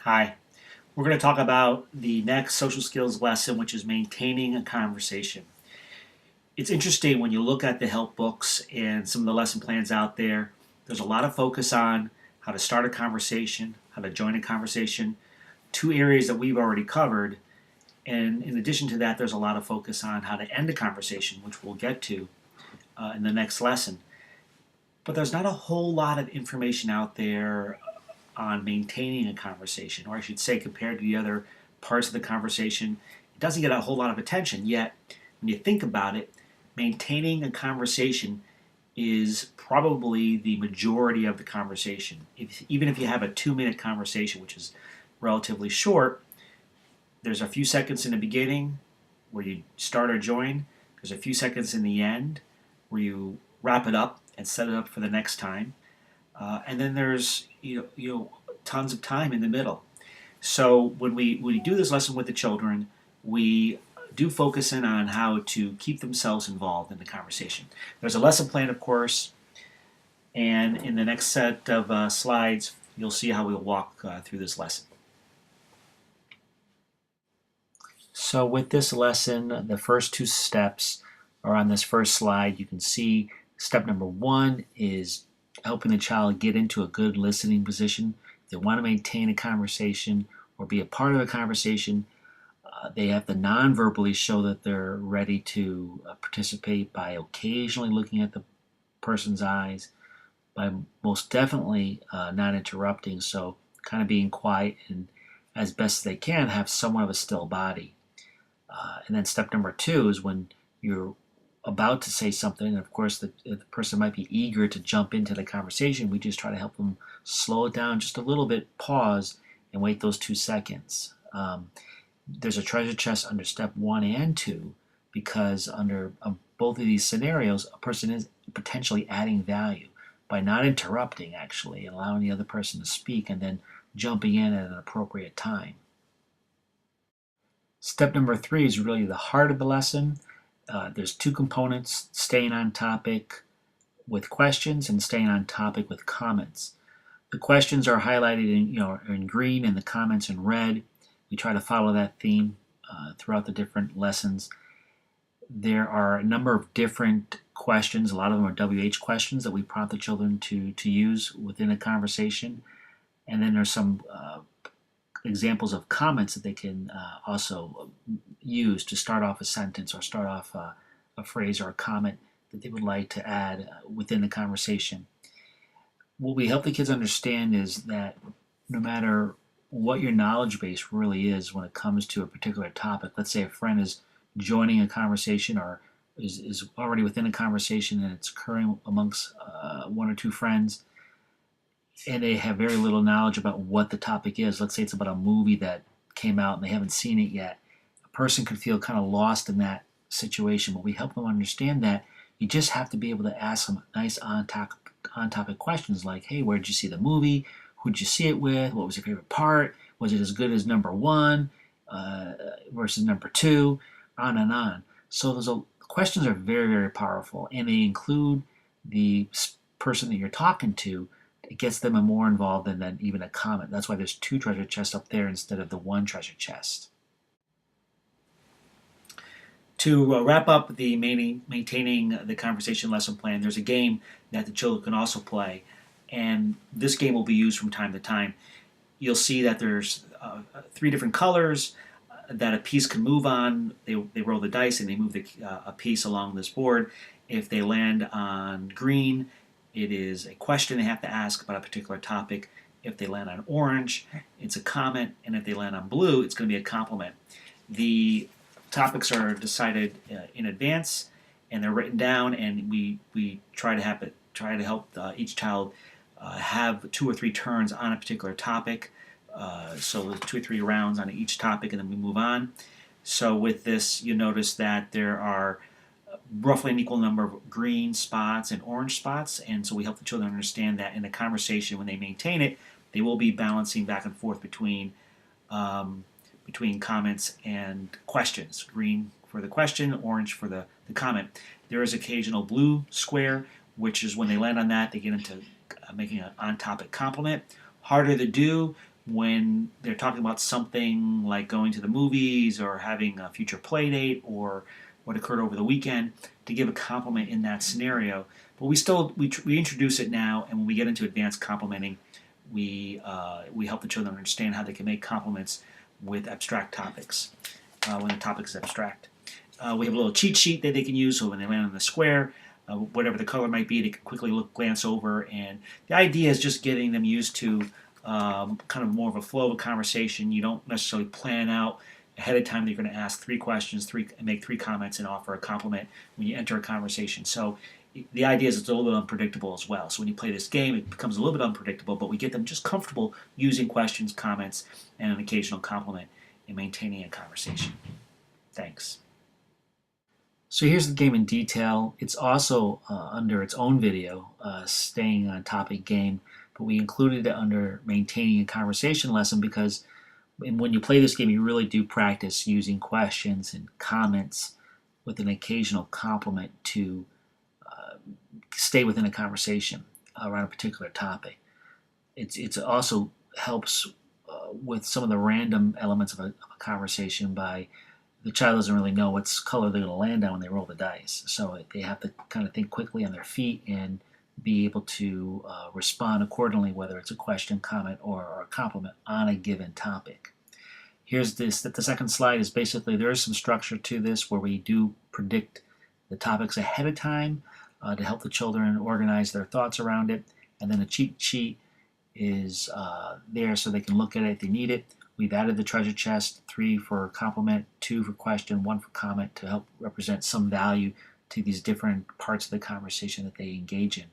Hi. We're going to talk about the next social skills lesson, which is maintaining a conversation. It's interesting when you look at the help books and some of the lesson plans out there, there's a lot of focus on how to start a conversation, how to join a conversation, two areas that we've already covered. And in addition to that, there's a lot of focus on how to end a conversation, which we'll get to in the next lesson. But there's not a whole lot of information out there on maintaining a conversation, or I should say, compared to the other parts of the conversation, it doesn't get a whole lot of attention. Yet, when you think about it, maintaining a conversation is probably the majority of the conversation. Even if you have a 2-minute conversation, which is relatively short, there's a few seconds in the beginning where you start or join, there's a few seconds in the end where you wrap it up and set it up for the next time. And then there's tons of time in the middle. So when we do this lesson with the children, we do focus in on how to keep themselves involved in the conversation. There's a lesson plan, of course, and in the next set of slides, you'll see how we'll walk through this lesson. So with this lesson, the first two steps are on this first slide. You can see step number 1 is helping the child get into a good listening position. If they want to maintain a conversation or be a part of a conversation, they have to non-verbally show that they're ready to participate by occasionally looking at the person's eyes, by most definitely not interrupting, so kind of being quiet and as best they can have somewhat of a still body. And then step number 2 is when you're about to say something, and of course the person might be eager to jump into the conversation, we just try to help them slow it down just a little bit, pause, and wait those 2 seconds. There's a treasure chest under step 1 and 2 because under both of these scenarios, a person is potentially adding value by not interrupting, actually, allowing the other person to speak and then jumping in at an appropriate time. Step number 3 is really the heart of the lesson. There's 2 components: staying on topic with questions and staying on topic with comments. The questions are highlighted in green and the comments in red. We try to follow that theme throughout the different lessons. There are a number of different questions. A lot of them are WH questions that we prompt the children to use within a conversation. And then there's some examples of comments that they can also use to start off a sentence or start off a phrase or a comment that they would like to add within the conversation. What we help the kids understand is that no matter what your knowledge base really is when it comes to a particular topic, let's say a friend is joining a conversation or is already within a conversation and it's occurring amongst 1 or 2 friends, and they have very little knowledge about what the topic is. Let's say it's about a movie that came out and they haven't seen it yet. A person could feel kind of lost in that situation, but we help them understand that you just have to be able to ask some nice on-topic questions like, hey, where did you see the movie? Who did you see it with? What was your favorite part? Was it as good as number 1 versus number 2? On and on. So questions are very, very powerful, and they include the person that you're talking to. It gets them more involved than even a comment. That's why there's 2 treasure chests up there instead of the 1 treasure chest. To wrap up the maintaining the conversation lesson plan, there's a game that the children can also play, and this game will be used from time to time. You'll see that there's 3 different colors that a piece can move on. They roll the dice and they move a piece along this board. If they land on green, it is a question they have to ask about a particular topic. If they land on orange, it's a comment, and if they land on blue, it's going to be a compliment. The topics are decided in advance, and they're written down, and we try to help each child have 2 or 3 turns on a particular topic. So there's 2 or 3 rounds on each topic, and then we move on. So with this, you notice that there are roughly an equal number of green spots and orange spots, and so we help the children understand that in a conversation, when they maintain it, they will be balancing back and forth between comments and questions. Green for the question, orange for the comment. There is occasional blue square, which is when they land on that, they get into making an on-topic compliment. Harder to do when they're talking about something like going to the movies or having a future play date or what occurred over the weekend, to give a compliment in that scenario. But we introduce it now, and when we get into advanced complimenting, we help the children understand how they can make compliments with abstract topics when the topic is abstract. We have a little cheat sheet that they can use, so when they land on the square, whatever the color might be, they can quickly glance over. And the idea is just getting them used to kind of more of a flow of a conversation. You don't necessarily plan out ahead of time that you're going to ask 3 questions, make 3 comments, and offer a compliment when you enter a conversation. So the idea is it's a little bit unpredictable as well. So when you play this game, it becomes a little bit unpredictable, but we get them just comfortable using questions, comments, and an occasional compliment in maintaining a conversation. Thanks. So here's the game in detail. It's also under its own video, staying on topic game, but we included it under maintaining a conversation lesson because when you play this game, you really do practice using questions and comments with an occasional compliment to stay within a conversation around a particular topic. It also helps with some of the random elements of a conversation by the child doesn't really know what color they're going to land on when they roll the dice. So they have to kind of think quickly on their feet and be able to respond accordingly, whether it's a question, comment, or a compliment on a given topic. Here's this, that the second slide is basically there is some structure to this where we do predict the topics ahead of time to help the children organize their thoughts around it. And then the cheat sheet is there so they can look at it if they need it. We've added the treasure chest, 3 for compliment, 2 for question, 1 for comment to help represent some value to these different parts of the conversation that they engage in.